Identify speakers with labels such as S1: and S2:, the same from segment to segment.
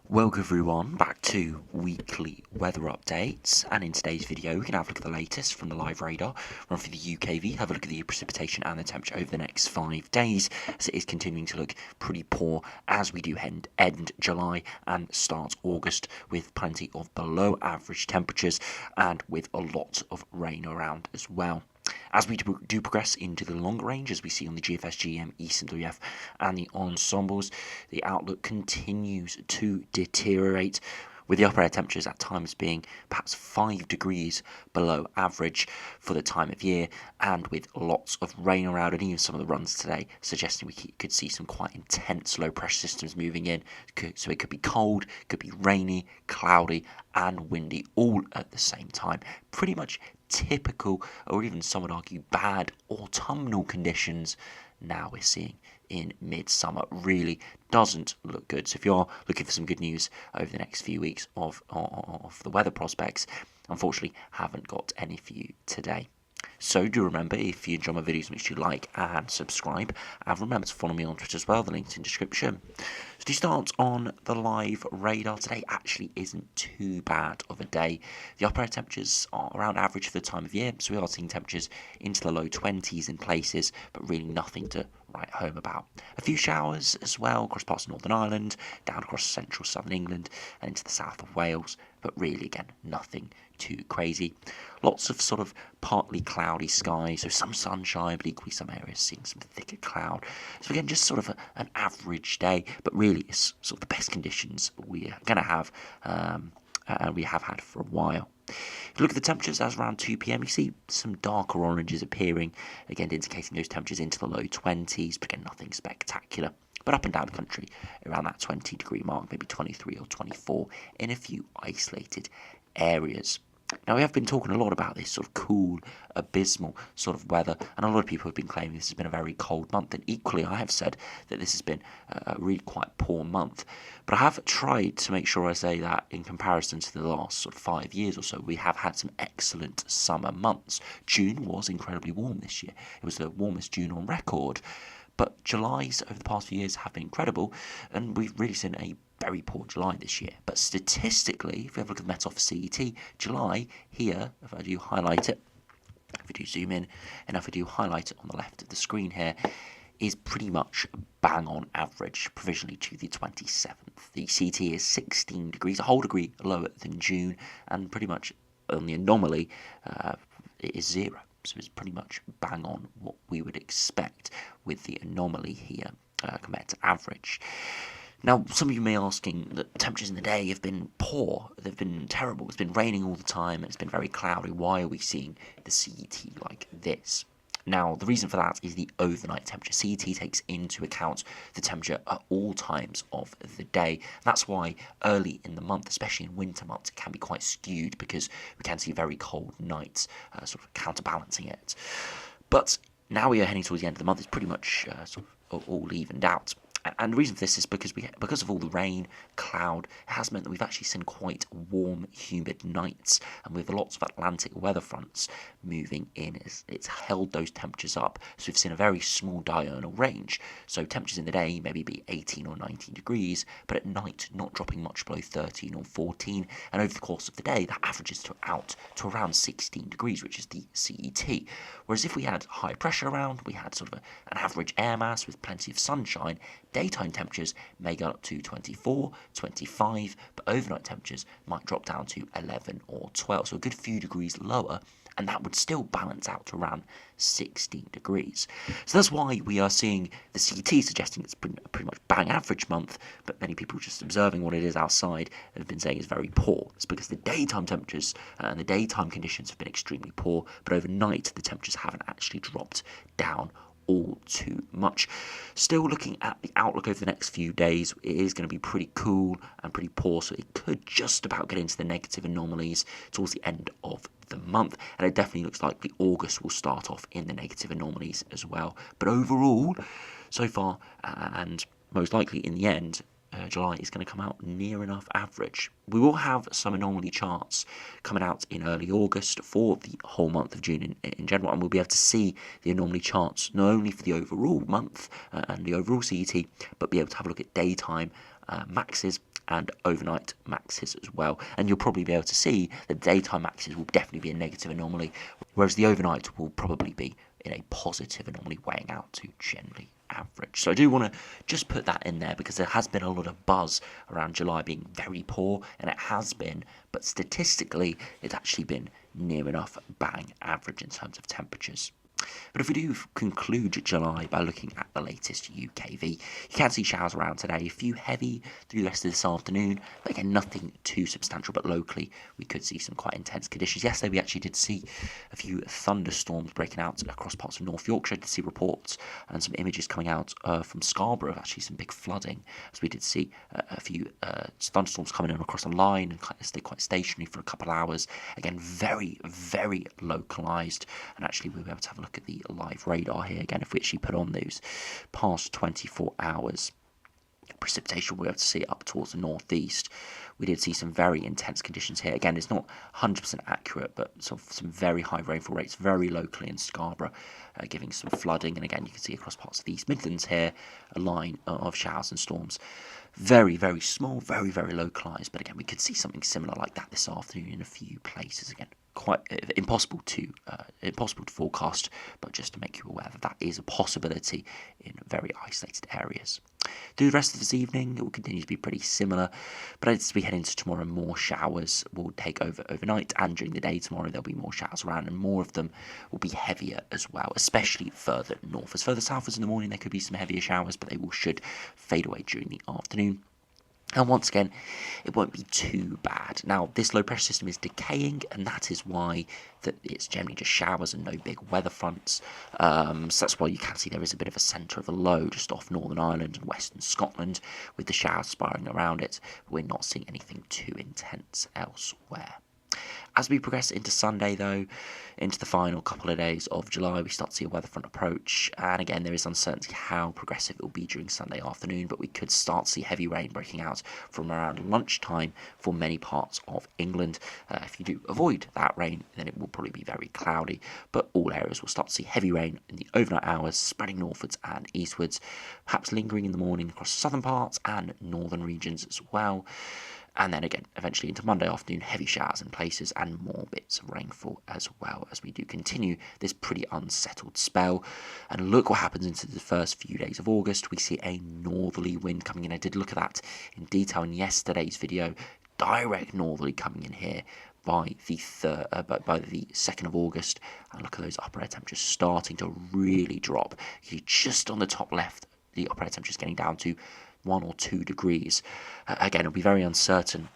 S1: Welcome everyone back to weekly weather updates, and in today's video we can have a look at the latest from the live radar, run through the UKV, have a look at the precipitation and the temperature over the next 5 days, as it is continuing to look pretty poor as we do end July and start August with plenty of below average temperatures and with a lot of rain around as well. As we do progress into the longer range, as we see on the GFS, GM, ECMWF and the ensembles, the outlook continues to deteriorate, with the upper air temperatures at times being perhaps 5 degrees below average for the time of year, and with lots of rain around, and even some of the runs today suggesting we could see some quite intense low pressure systems moving in. So it could be cold, could be rainy, cloudy and windy all at the same time. Pretty much typical, or even some would argue bad, autumnal conditions now we're seeing in midsummer. Really doesn't look good. So if you're looking for some good news over the next few weeks of the weather prospects, unfortunately haven't got any for you today. So do remember, if you enjoy my videos, make sure you like and subscribe, and remember to follow me on Twitter as well, the link's in description. So to start on the live radar, today actually isn't too bad of a day. The upper air temperatures are around average for the time of year, so we are seeing temperatures into the low 20s in places, but really nothing to write home about. A few showers as well across parts of Northern Ireland, down across central southern England and into the south of Wales, but really again nothing too crazy. Lots of sort of partly cloudy skies, so some sunshine, but equally some areas seeing some thicker cloud. So again, just sort of an average day, but really it's sort of the best conditions we're going to have, and we have had for a while. If you look at the temperatures as around 2 p.m, you see some darker oranges appearing, again indicating those temperatures into the low 20s, but again nothing spectacular. But up and down the country, around that 20 degree mark, maybe 23 or 24 in a few isolated areas. Now, we have been talking a lot about this sort of cool, abysmal sort of weather, and a lot of people have been claiming this has been a very cold month, and equally I have said that this has been a really quite poor month. But I have tried to make sure I say that in comparison to the last sort of 5 years or so, we have had some excellent summer months. June was incredibly warm this year. It was the warmest June on record. But Julys over the past few years have been incredible, and we've really seen a very poor July this year. But statistically, if we have a look at the Met Office CET, July here, if I do highlight it, if we do zoom in, and if I do highlight it on the left of the screen here, is pretty much bang on average, provisionally to the 27th. The CET is 16 degrees, a whole degree lower than June, and pretty much on the anomaly, it is 0. So it's pretty much bang on what we would expect with the anomaly here compared to average. Now, some of you may be asking that temperatures in the day have been poor, they've been terrible, it's been raining all the time, it's been very cloudy, why are we seeing the CET like this? Now, the reason for that is the overnight temperature. CET takes into account the temperature at all times of the day. That's why early in the month, especially in winter months, it can be quite skewed because we can see very cold nights, sort of counterbalancing it. But now we are heading towards the end of the month, it's pretty much sort of all evened out. And the reason for this is because of all the rain, cloud, it has meant that we've actually seen quite warm, humid nights, and with lots of Atlantic weather fronts moving in, it's held those temperatures up. So we've seen a very small diurnal range. So temperatures in the day maybe be 18 or 19 degrees, but at night not dropping much below 13 or 14. And over the course of the day, that averages out to around 16 degrees, which is the CET. Whereas if we had high pressure around, we had sort of an average air mass with plenty of sunshine, daytime temperatures may go up to 24, 25, but overnight temperatures might drop down to 11 or 12, so a good few degrees lower, and that would still balance out to around 16 degrees. So that's why we are seeing the CET suggesting it's pretty much bang average month, but many people just observing what it is outside have been saying it's very poor. It's because the daytime temperatures and the daytime conditions have been extremely poor, but overnight the temperatures haven't actually dropped down all too much. Still looking at the outlook over the next few days, it is going to be pretty cool and pretty poor, so it could just about get into the negative anomalies towards the end of the month, and it definitely looks like the August will start off in the negative anomalies as well. But overall, so far, and most likely in the end, July is going to come out near enough average. We will have some anomaly charts coming out in early August for the whole month of June in general, and we'll be able to see the anomaly charts not only for the overall month and the overall CET, but be able to have a look at daytime maxes and overnight maxes as well. And you'll probably be able to see the daytime maxes will definitely be a negative anomaly, whereas the overnight will probably be in a positive anomaly, weighing out to generally average. So I do want to just put that in there because there has been a lot of buzz around July being very poor, and it has been, but statistically it's actually been near enough bang average in terms of temperatures. But if we do conclude July by looking at the latest UKV, you can see showers around today, a few heavy through the rest of this afternoon, but again nothing too substantial, but locally we could see some quite intense conditions. Yesterday we actually did see a few thunderstorms breaking out across parts of North Yorkshire. I did see reports and some images coming out from Scarborough of actually some big flooding, as we did see a few thunderstorms coming in across a line and kind of stay quite stationary for a couple of hours. Again, very, very localised, and actually we'll be able to have a look at the live radar here again. If we actually put on those past 24 hours precipitation, we'll be able to see it up towards the northeast. We did see some very intense conditions here. Again, it's not 100% accurate, but some very high rainfall rates, very locally in Scarborough, giving some flooding. And again, you can see across parts of the East Midlands here, a line of showers and storms. Very, very small, very, very localised. But again, we could see something similar like that this afternoon in a few places. Again, quite impossible to forecast, but just to make you aware that is a possibility in very isolated areas. Through the rest of this evening, it will continue to be pretty similar, but as we head into tomorrow, more showers will take over overnight, and during the day tomorrow there'll be more showers around, and more of them will be heavier as well, especially further north. As further south as in the morning, there could be some heavier showers, but they should fade away during the afternoon. And once again, it won't be too bad. Now, this low pressure system is decaying, and that is why it's generally just showers and no big weather fronts. So that's why you can see there is a bit of a centre of a low just off Northern Ireland and Western Scotland, with the showers spiralling around it. We're not seeing anything too intense elsewhere. As we progress into Sunday, though, into the final couple of days of July, we start to see a weather front approach, and again there is uncertainty how progressive it will be during Sunday afternoon, but we could start to see heavy rain breaking out from around lunchtime for many parts of England. If you do avoid that rain, then it will probably be very cloudy, but all areas will start to see heavy rain in the overnight hours, spreading northwards and eastwards, perhaps lingering in the morning across southern parts and northern regions as well. And then again, eventually into Monday afternoon, heavy showers in places and more bits of rainfall as well, as we do continue this pretty unsettled spell. And look what happens into the first few days of August. We see a northerly wind coming in. I did look at that in detail in yesterday's video. Direct northerly coming in here by the 2nd of August. And look at those upper air temperatures starting to really drop. You just on the top left, the upper air temperatures getting down to 1 or 2 degrees. Again, it'll be very uncertain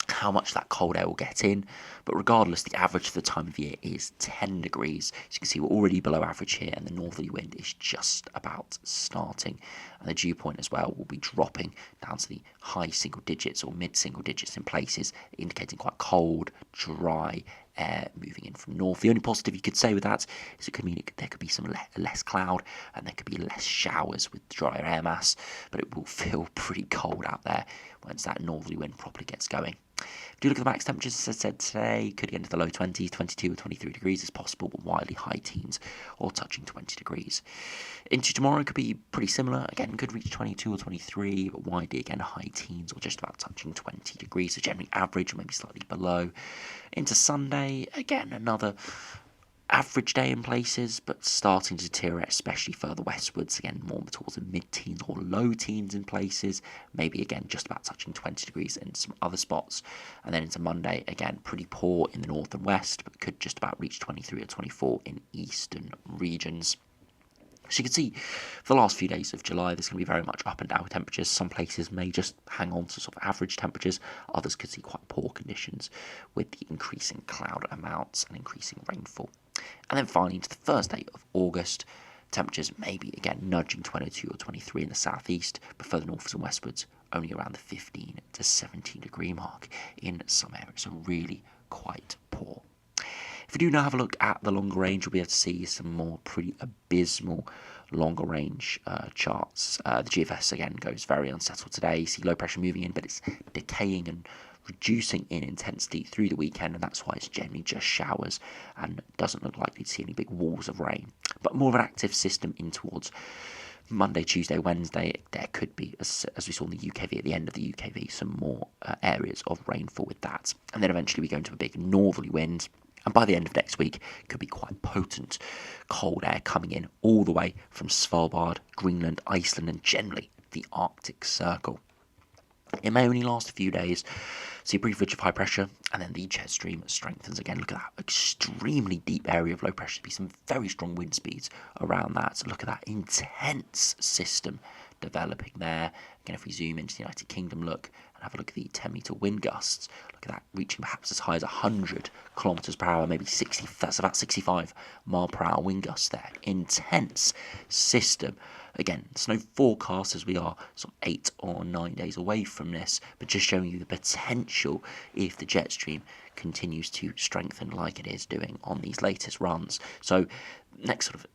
S1: how much that cold air will get in, but regardless, the average for the time of year is 10 degrees. As you can see, we're already below average here, and the northerly wind is just about starting. And the dew point as well will be dropping down to the high single digits or mid single digits in places, indicating quite cold, dry air moving in from north. The only positive you could say with that is it could mean there could be some less cloud, and there could be less showers with drier air mass, but it will feel pretty cold out there once that northerly wind properly gets going. If you look at the max temperatures, as I said today, could get into the low 20s, 22 or 23 degrees is possible, but widely high teens or touching 20 degrees. Into tomorrow could be pretty similar. Again, could reach 22 or 23, but widely again high teens or just about touching 20 degrees, so generally average or maybe slightly below. Into Sunday, again, another average day in places, but starting to deteriorate, especially further westwards, again more towards the mid-teens or low teens in places, maybe again just about touching 20 degrees in some other spots. And then into Monday, again pretty poor in the north and west, but could just about reach 23 or 24 in eastern regions. So you can see for the last few days of July, there's going to be very much up and down temperatures. Some places may just hang on to sort of average temperatures. Others could see quite poor conditions with the increasing cloud amounts and increasing rainfall. And then finally into the first day of August, temperatures may be again nudging 22 or 23 in the southeast, but further northwards and westwards only around the 15 to 17 degree mark in some areas. So really quite poor. If we do now have a look at the longer range, we'll be able to see some more pretty abysmal longer range charts. The GFS again goes very unsettled today. You see low pressure moving in, but it's decaying and reducing in intensity through the weekend, and that's why it's generally just showers and doesn't look likely to see any big walls of rain. But more of an active system in towards Monday, Tuesday, Wednesday, there could be, as we saw in the UKV at the end of the UKV, some more areas of rainfall with that. And then eventually we go into a big northerly wind. And by the end of next week, it could be quite potent cold air coming in all the way from Svalbard, Greenland, Iceland, and generally the Arctic Circle. It may only last a few days, see a brief ridge of high pressure, and then the jet stream strengthens again. Look at that extremely deep area of low pressure. There'll be some very strong wind speeds around that. So look at that intense system developing there. Again, if we zoom into the United Kingdom, look and have a look at the 10-metre wind gusts. Look at that, reaching perhaps as high as 100 kilometres per hour, maybe 60. That's about 65 mile per hour wind gusts there. Intense system. Again, there's no forecast as we are some 8 or 9 days away from this, but just showing you the potential if the jet stream continues to strengthen like it is doing on these latest runs. So next sort of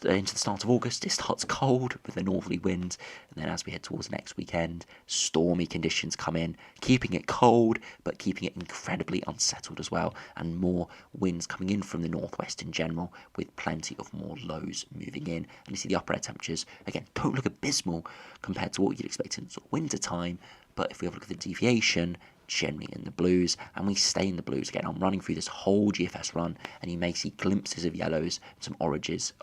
S1: into the start of August, it starts cold with a northerly wind, and then as we head towards next weekend, stormy conditions come in, keeping it cold but keeping it incredibly unsettled as well, and more winds coming in from the northwest in general, with plenty of more lows moving in. And you see the upper air temperatures again don't look abysmal compared to what you'd expect in sort of winter time, but if we have a look at the deviation, generally in the blues, and we stay in the blues. Again, I'm running through this whole GFS run, and you may see glimpses of yellows, some oranges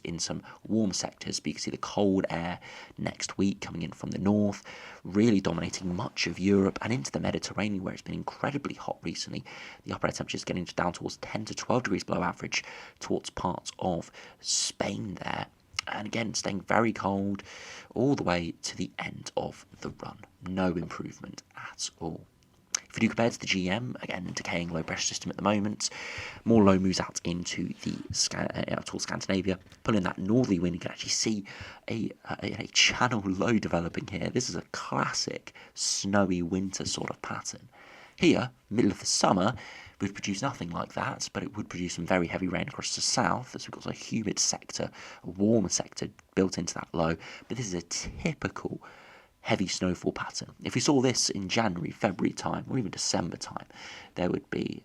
S1: in some warm sectors, but you can see the cold air next week coming in from the north, really dominating much of Europe and into the Mediterranean, where it's been incredibly hot recently. The upper air temperatures getting down towards 10 to 12 degrees below average towards parts of Spain there. And again, staying very cold all the way to the end of the run. No improvement at all. If we do compare to the GM, again, decaying low pressure system at the moment, more low moves out into the towards Scandinavia, pulling that northerly wind. You can actually see a channel low developing here. This is a classic snowy winter sort of pattern. Here, middle of the summer, would produce nothing like that, but it would produce some very heavy rain across the south, as we've got a humid sector, a warmer sector built into that low. But this is a typical heavy snowfall pattern. If we saw this in January, February time, or even December time, there would be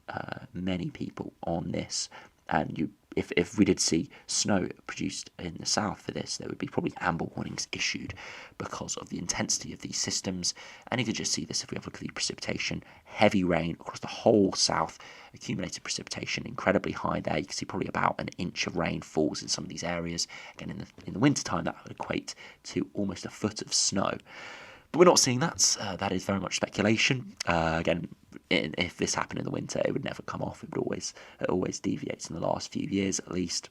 S1: many people on this, and if we did see snow produced in the south for this, there would be probably amber warnings issued because of the intensity of these systems. And you could just see this if we have a look at the precipitation, heavy rain across the whole south, accumulated precipitation incredibly high there. You can see probably about an inch of rain falls in some of these areas. Again, in the winter time, that would equate to almost a foot of snow. But we're not seeing that. That is very much speculation. Again, if this happened in the winter, it would never come off. It always deviates in the last few years at least.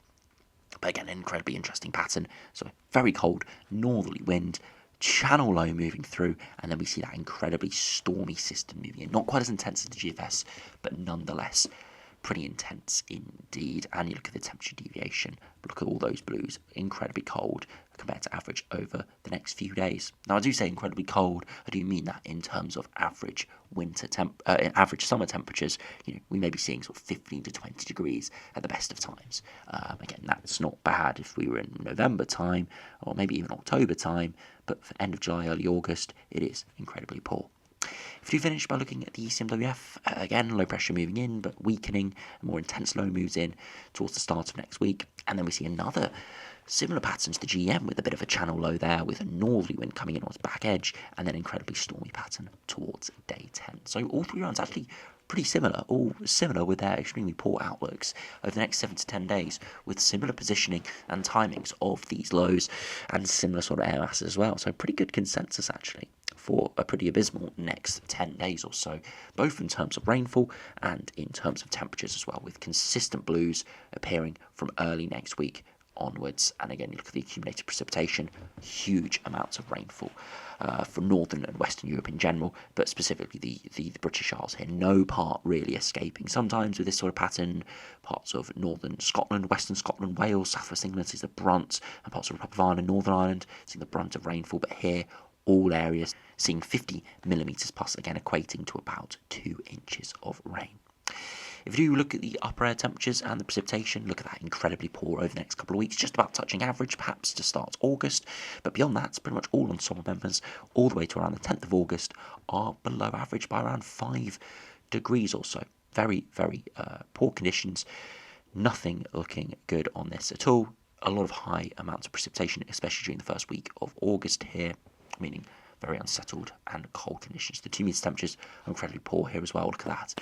S1: But again, an incredibly interesting pattern. So very cold northerly wind, channel low moving through, and then we see that incredibly stormy system moving in. Not quite as intense as the GFS, but nonetheless pretty intense indeed. And you look at the temperature deviation, look at all those blues, incredibly cold compared to average over the next few days. Now, I do say incredibly cold, I do mean that in terms of average average summer temperatures. We may be seeing sort of 15 to 20 degrees at the best of times. Again, that's not bad if we were in November time, or maybe even October time, but for end of July, early August, it is incredibly poor. If we finish by looking at the ECMWF, again, low pressure moving in, but weakening, a more intense low moves in towards the start of next week. And then we see another similar pattern to the GM with a bit of a channel low there, with a northerly wind coming in on its back edge, and then incredibly stormy pattern towards day 10. So all three rounds actually pretty similar, all similar with their extremely poor outlooks over the next 7 to 10 days, with similar positioning and timings of these lows and similar sort of air masses as well. So pretty good consensus actually for a pretty abysmal next 10 days or so, both in terms of rainfall and in terms of temperatures as well, with consistent blues appearing from early next week onwards. And again, you look at the accumulated precipitation, huge amounts of rainfall from northern and western Europe in general, but specifically the British Isles here, no part really escaping. Sometimes with this sort of pattern, parts of northern Scotland, western Scotland, Wales, southwest England sees the brunt, and parts of the Republic of Ireland, Northern Ireland seeing the brunt of rainfall. But here, all areas seeing 50 millimetres plus, again equating to about 2 inches of rain. If you look at the upper air temperatures and the precipitation, look at that, incredibly poor over the next couple of weeks, just about touching average perhaps to start August, but beyond that, it's pretty much all ensemble members all the way to around the 10th of August are below average by around 5 degrees or so. Very, very poor conditions, nothing looking good on this at all. a lot of high amounts of precipitation, especially during the first week of August here, meaning very unsettled and cold conditions. The 2 meter temperatures are incredibly poor here as well. Look at that.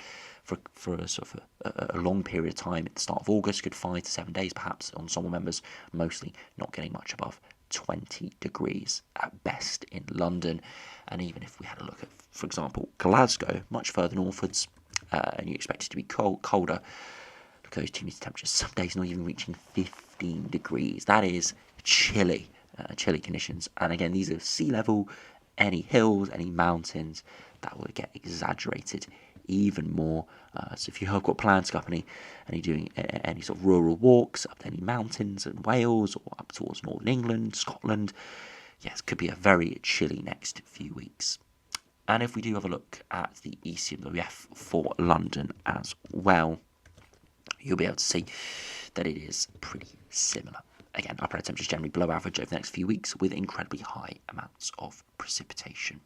S1: For a sort of a long period of time at the start of August, good 5 to 7 days perhaps, ensemble members mostly not getting much above 20 degrees at best in London. And even if we had a look at, for example, Glasgow, much further northwards, and you expect it to be colder, look at those 2 meter temperatures. Some days not even reaching 15 degrees. That is chilly conditions. And again, these are sea level. Any hills, any mountains, that will get exaggerated even more. So if you have got plans to go up any doing any sort of rural walks up to any mountains in Wales or up towards Northern England, Scotland, yes, could be a very chilly next few weeks. And if we do have a look at the ECMWF for London as well, you'll be able to see that it is pretty similar. Again, upper temperatures generally below average over the next few weeks with incredibly high amounts of precipitation.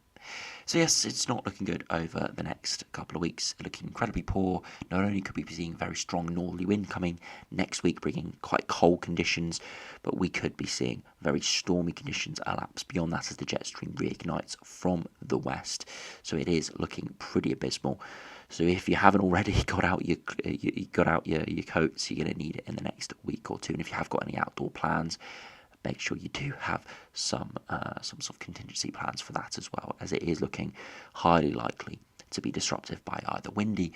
S1: So yes, it's not looking good over the next couple of weeks. Looking incredibly poor. Not only could we be seeing very strong northerly wind coming next week, bringing quite cold conditions, but we could be seeing very stormy conditions elapse beyond that as the jet stream reignites from the west. So it is looking pretty abysmal. So if you haven't already got out your coats, you're going to need it in the next week or two. And if you have got any outdoor plans, make sure you do have some sort of contingency plans for that as well, as it is looking highly likely to be disruptive by either windy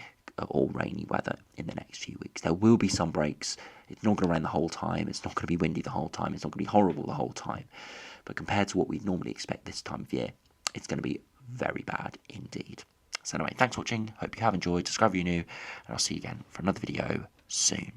S1: or rainy weather in the next few weeks. There will be some breaks. It's not going to rain the whole time. It's not going to be windy the whole time. It's not going to be horrible the whole time. But compared to what we normally expect this time of year, it's going to be very bad indeed. So anyway, thanks for watching. Hope you have enjoyed. Subscribe if you're new, and I'll see you again for another video soon.